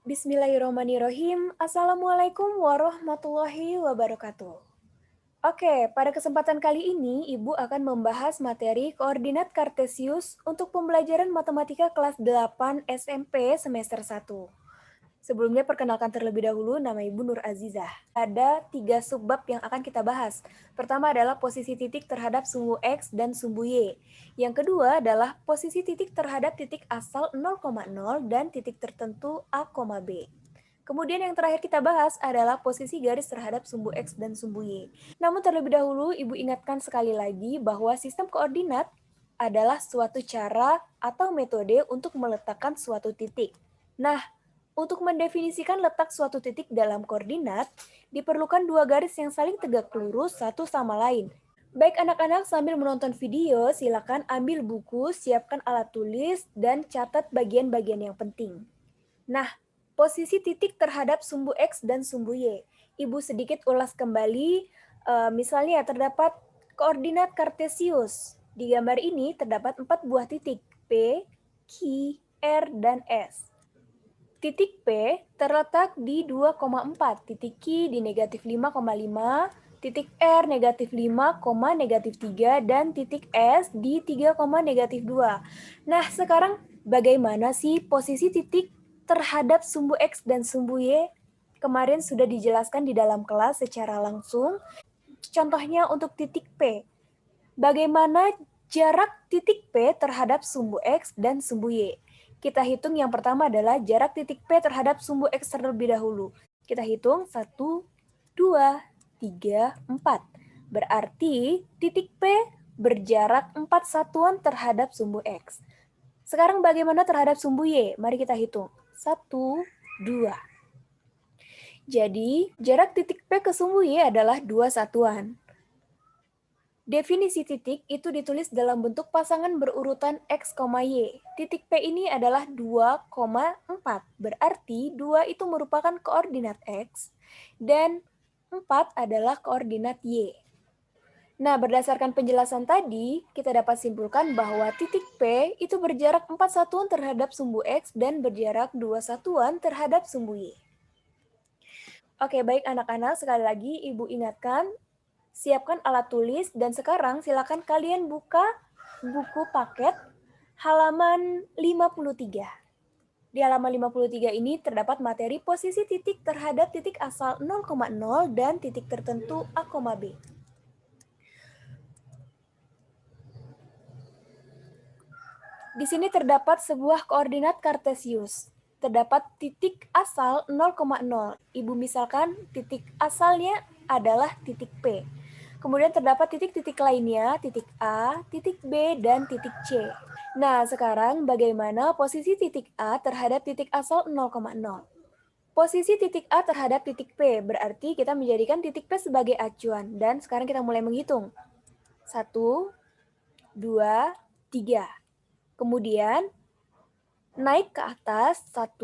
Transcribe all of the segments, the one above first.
Bismillahirrahmanirrahim. Assalamualaikum warahmatullahi wabarakatuh. Oke, pada kesempatan kali ini Ibu akan membahas materi koordinat Kartesius untuk pembelajaran matematika kelas 8 SMP semester 1. Sebelumnya perkenalkan terlebih dahulu, nama Ibu Nur Azizah. Ada 3 subbab yang akan kita bahas. Pertama adalah posisi titik terhadap sumbu X dan sumbu Y. Yang kedua adalah posisi titik terhadap titik asal 0,0 dan titik tertentu A, B. Kemudian yang terakhir kita bahas adalah posisi garis terhadap sumbu X dan sumbu Y. Namun terlebih dahulu, Ibu ingatkan sekali lagi bahwa sistem koordinat adalah suatu cara atau metode untuk meletakkan suatu titik. Nah, untuk mendefinisikan letak suatu titik dalam koordinat, diperlukan dua garis yang saling tegak lurus satu sama lain. Baik anak-anak sambil menonton video, silakan ambil buku, siapkan alat tulis, dan catat bagian-bagian yang penting. Nah, posisi titik terhadap sumbu X dan sumbu Y. Ibu sedikit ulas kembali, misalnya terdapat koordinat Kartesius. Di gambar ini terdapat 4 buah titik, P, Q, R, dan S. Titik P terletak di 2,4, titik Q di negatif 5,5, titik R negatif 5, negatif 3, dan titik S di 3, negatif 2. Nah, sekarang bagaimana sih posisi titik terhadap sumbu X dan sumbu Y? Kemarin sudah dijelaskan di dalam kelas secara langsung. Contohnya untuk titik P. Bagaimana jarak titik P terhadap sumbu X dan sumbu Y? Kita hitung yang pertama adalah jarak titik P terhadap sumbu X terlebih dahulu. Kita hitung 1, 2, 3, 4. Berarti titik P berjarak 4 satuan terhadap sumbu X. Sekarang bagaimana terhadap sumbu Y? Mari kita hitung. 1, 2. Jadi, jarak titik P ke sumbu Y adalah 2 satuan. Definisi titik itu ditulis dalam bentuk pasangan berurutan X, Y. Titik P ini adalah 2,4. Berarti 2 itu merupakan koordinat X dan 4 adalah koordinat Y. Nah, berdasarkan penjelasan tadi, kita dapat simpulkan bahwa titik P itu berjarak 4 satuan terhadap sumbu X dan berjarak 2 satuan terhadap sumbu Y. Oke, baik anak-anak, sekali lagi Ibu ingatkan, siapkan alat tulis, dan sekarang silakan kalian buka buku paket halaman 53. Di halaman 53 ini terdapat materi posisi titik terhadap titik asal 0,0 dan titik tertentu A, B. Di sini terdapat sebuah koordinat Kartesius. Terdapat titik asal 0,0. Ibu misalkan titik asalnya adalah titik P. Kemudian terdapat titik-titik lainnya, titik A, titik B, dan titik C. Nah, sekarang bagaimana posisi titik A terhadap titik asal 0,0? Posisi titik A terhadap titik P, berarti kita menjadikan titik P sebagai acuan. Dan sekarang kita mulai menghitung. 1, 2, 3. Kemudian naik ke atas 1,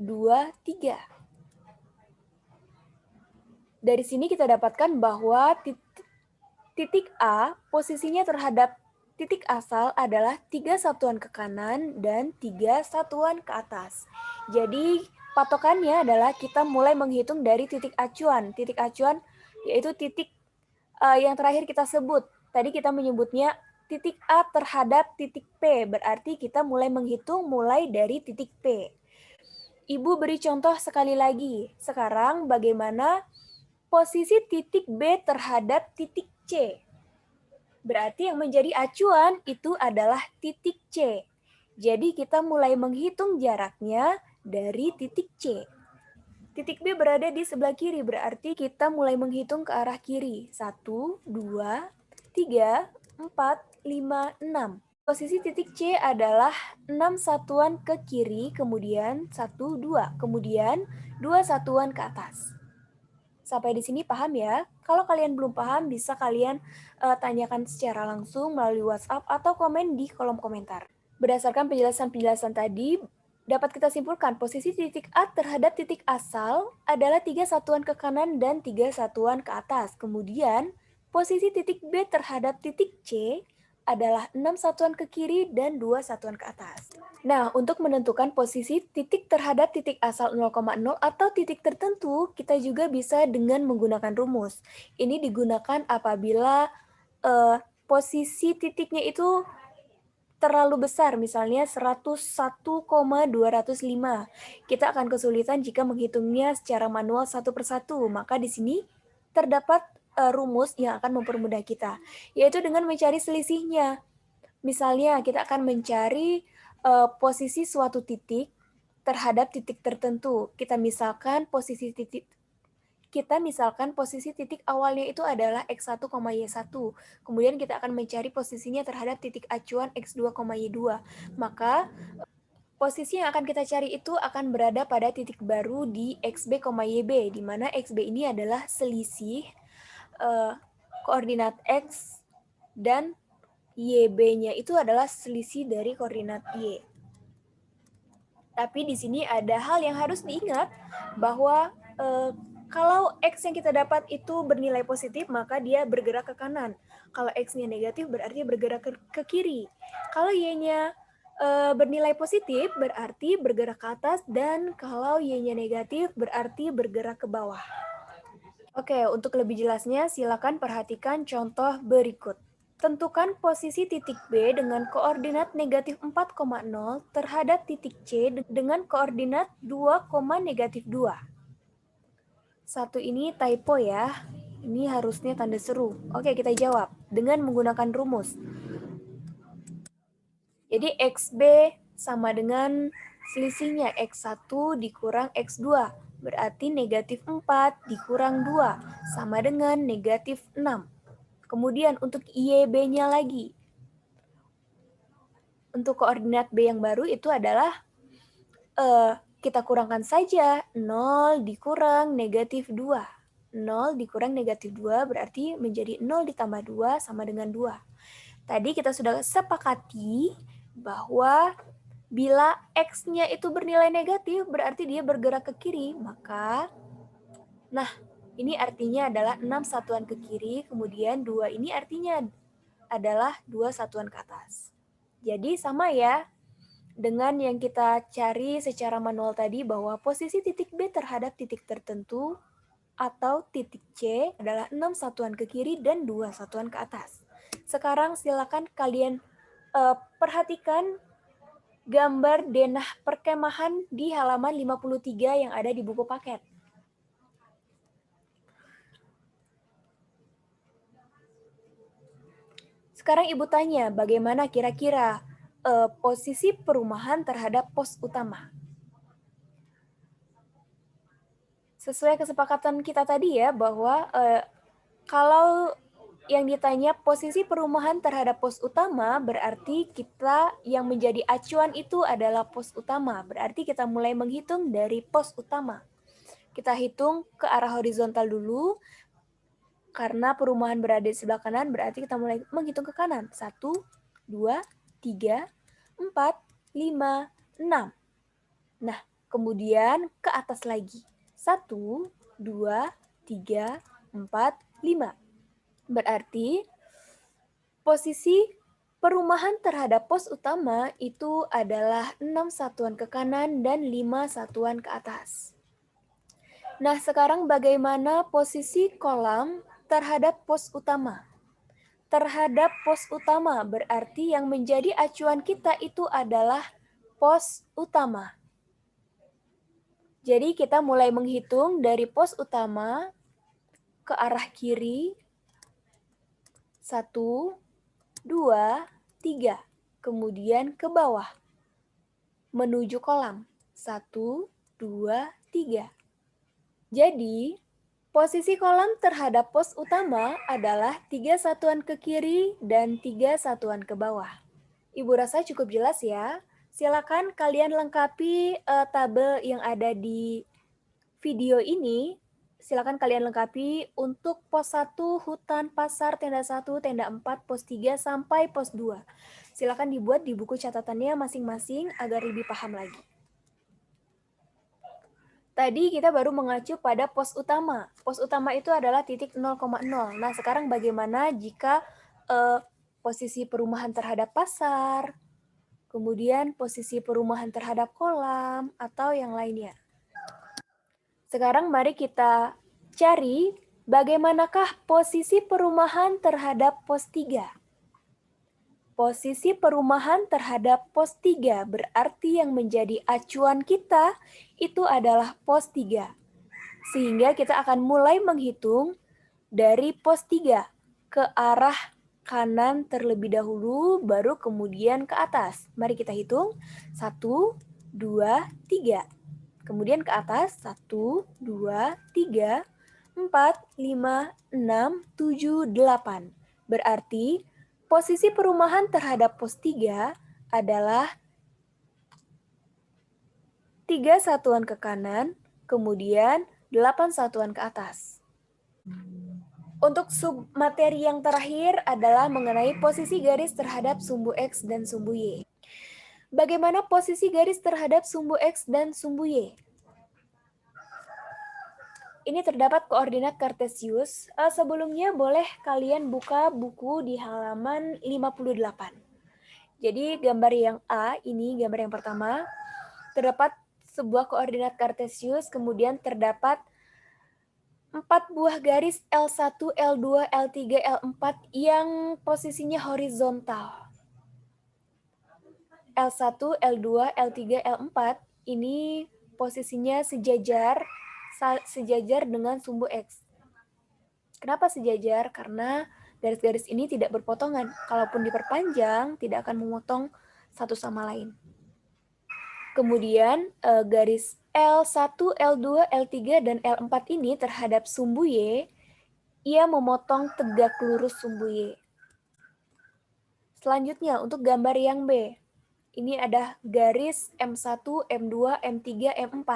2, 3. Dari sini kita dapatkan bahwa titik A posisinya terhadap titik asal adalah 3 satuan ke kanan dan 3 satuan ke atas. Jadi patokannya adalah kita mulai menghitung dari titik acuan. Titik acuan yaitu titik yang terakhir kita sebut. Tadi kita menyebutnya titik A terhadap titik P, berarti kita mulai menghitung mulai dari titik P. Ibu beri contoh sekali lagi. Sekarang bagaimana posisi titik B terhadap titik C? Berarti yang menjadi acuan itu adalah titik C. Jadi kita mulai menghitung jaraknya dari titik C. Titik B berada di sebelah kiri, berarti kita mulai menghitung ke arah kiri. 1, 2, 3, 4, 5, 6. Posisi titik C adalah 6 satuan ke kiri, kemudian 1, 2. Kemudian 2 satuan ke atas. Sampai di sini paham ya? Kalau kalian belum paham, bisa kalian tanyakan secara langsung melalui WhatsApp atau komen di kolom komentar. Berdasarkan penjelasan-penjelasan tadi, dapat kita simpulkan posisi titik A terhadap titik asal adalah 3 satuan ke kanan dan 3 satuan ke atas. Kemudian, posisi titik B terhadap titik C adalah 6 satuan ke kiri dan 2 satuan ke atas. Nah, untuk menentukan posisi titik terhadap titik asal 0,0 atau titik tertentu, kita juga bisa dengan menggunakan rumus. Ini digunakan apabila posisi titiknya itu terlalu besar, misalnya 101,205. Kita akan kesulitan jika menghitungnya secara manual satu persatu. Maka di sini terdapat rumus yang akan mempermudah kita, yaitu dengan mencari selisihnya. Misalnya, kita akan mencari posisi suatu titik terhadap titik tertentu. Kita misalkan posisi titik awalnya itu adalah X1, Y1. Kemudian kita akan mencari posisinya terhadap titik acuan X2, Y2. Maka posisi yang akan kita cari itu akan berada pada titik baru di XB, YB, di mana XB ini adalah selisih koordinat X dan YB-nya itu adalah selisih dari koordinat Y. Tapi di sini ada hal yang harus diingat bahwa kalau X yang kita dapat itu bernilai positif, maka dia bergerak ke kanan. Kalau X-nya negatif, berarti bergerak ke kiri. Kalau Y-nya bernilai positif, berarti bergerak ke atas. Dan kalau Y-nya negatif, berarti bergerak ke bawah. Oke, untuk lebih jelasnya, silakan perhatikan contoh berikut. Tentukan posisi titik B dengan koordinat negatif 4,0 terhadap titik C dengan koordinat 2, negatif 2. Satu ini typo ya. Ini harusnya tanda seru. Oke, kita jawab dengan menggunakan rumus. Jadi XB sama dengan selisihnya X1 dikurang X2. Berarti negatif 4 dikurang 2 sama dengan negatif 6. Kemudian untuk YB-nya lagi. Untuk koordinat B yang baru itu adalah kita kurangkan saja 0 dikurang negatif 2. 0 dikurang negatif 2 berarti menjadi 0 ditambah 2 sama dengan 2. Tadi kita sudah sepakati bahwa bila X-nya itu bernilai negatif berarti dia bergerak ke kiri. Maka, nah ini artinya adalah 6 satuan ke kiri, kemudian 2 ini artinya adalah 2 satuan ke atas. Jadi sama ya dengan yang kita cari secara manual tadi bahwa posisi titik B terhadap titik tertentu atau titik C adalah 6 satuan ke kiri dan 2 satuan ke atas. Sekarang silakan kalian perhatikan gambar denah perkemahan di halaman 53 yang ada di buku paket. Sekarang Ibu tanya, bagaimana kira-kira posisi perumahan terhadap pos utama? Sesuai kesepakatan kita tadi ya, bahwa kalau yang ditanya posisi perumahan terhadap pos utama, berarti kita yang menjadi acuan itu adalah pos utama. Berarti kita mulai menghitung dari pos utama. Kita hitung ke arah horizontal dulu, karena perumahan berada di sebelah kanan, berarti kita mulai menghitung ke kanan. 1, 2, 3, 4, 5, 6. Nah, kemudian ke atas lagi. 1, 2, 3, 4, 5. Berarti posisi perumahan terhadap pos utama itu adalah 6 satuan ke kanan dan 5 satuan ke atas. Nah, sekarang bagaimana posisi kolam terhadap pos utama? Terhadap pos utama berarti yang menjadi acuan kita itu adalah pos utama. Jadi kita mulai menghitung dari pos utama ke arah kiri. 1, 2, 3. Kemudian ke bawah. Menuju kolam. 1, 2, 3. Jadi, posisi kolam terhadap pos utama adalah 3 satuan ke kiri dan 3 satuan ke bawah. Ibu rasa cukup jelas ya. Silakan kalian lengkapi tabel yang ada di video ini. Silakan kalian lengkapi untuk pos 1, hutan, pasar, tenda 1, tenda 4, pos 3, sampai pos 2. Silakan dibuat di buku catatannya masing-masing agar lebih paham lagi. Tadi kita baru mengacu pada pos utama. Pos utama itu adalah titik 0,0. Nah, sekarang bagaimana jika posisi perumahan terhadap pasar, kemudian posisi perumahan terhadap kolam, atau yang lainnya. Sekarang mari kita cari bagaimanakah posisi perumahan terhadap pos 3. Posisi perumahan terhadap pos 3 berarti yang menjadi acuan kita itu adalah pos 3. Sehingga kita akan mulai menghitung dari pos 3 ke arah kanan terlebih dahulu, baru kemudian ke atas. Mari kita hitung. 1, 2, 3. Kemudian ke atas. 1, 2, 3, 4, 5, 6, 7, 8. Berarti posisi perumahan terhadap pos 3 adalah 3 satuan ke kanan, kemudian 8 satuan ke atas. Untuk submateri yang terakhir adalah mengenai posisi garis terhadap sumbu X dan sumbu Y. Bagaimana posisi garis terhadap sumbu X dan sumbu Y? Ini terdapat koordinat Kartesius. Sebelumnya boleh kalian buka buku di halaman 58. Jadi gambar yang A, ini gambar yang pertama, terdapat sebuah koordinat Kartesius, kemudian terdapat 4 buah garis L1, L2, L3, L4 yang posisinya horizontal. L1, L2, L3, L4 ini posisinya sejajar dengan sumbu X. Kenapa sejajar? Karena garis-garis ini tidak berpotongan. Kalaupun diperpanjang, tidak akan memotong satu sama lain. Kemudian garis L1, L2, L3, dan L4 ini terhadap sumbu Y, ia memotong tegak lurus sumbu Y. Selanjutnya, untuk gambar yang B, ini ada garis M1, M2, M3, M4.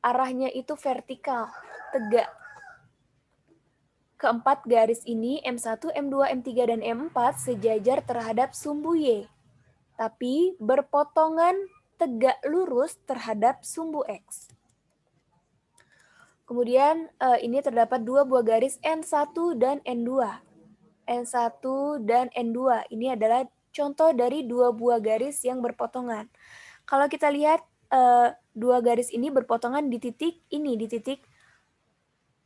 Arahnya itu vertikal, tegak. Keempat garis ini, M1, M2, M3, dan M4 sejajar terhadap sumbu Y, tapi berpotongan tegak lurus terhadap sumbu X. Kemudian ini terdapat 2 buah garis N1 dan N2. N1 dan N2 ini adalah contoh dari 2 buah garis yang berpotongan. Kalau kita lihat 2 garis ini berpotongan di titik ini, di titik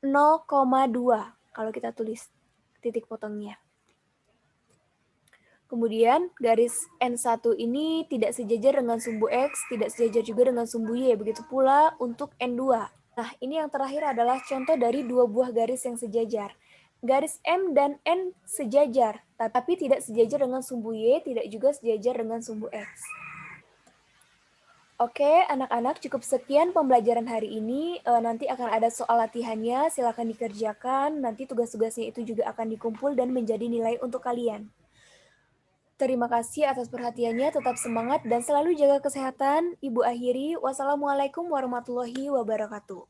0,2. Kalau kita tulis titik potongnya. Kemudian garis N1 ini tidak sejajar dengan sumbu X, tidak sejajar juga dengan sumbu Y. Begitu pula untuk N2. Nah, ini yang terakhir adalah contoh dari 2 buah garis yang sejajar. Garis M dan N sejajar, tapi tidak sejajar dengan sumbu Y, tidak juga sejajar dengan sumbu X. Oke, anak-anak, cukup sekian pembelajaran hari ini. Nanti akan ada soal latihannya, silakan dikerjakan. Nanti tugas-tugasnya itu juga akan dikumpul dan menjadi nilai untuk kalian. Terima kasih atas perhatiannya, tetap semangat dan selalu jaga kesehatan. Ibu akhiri, wassalamualaikum warahmatullahi wabarakatuh.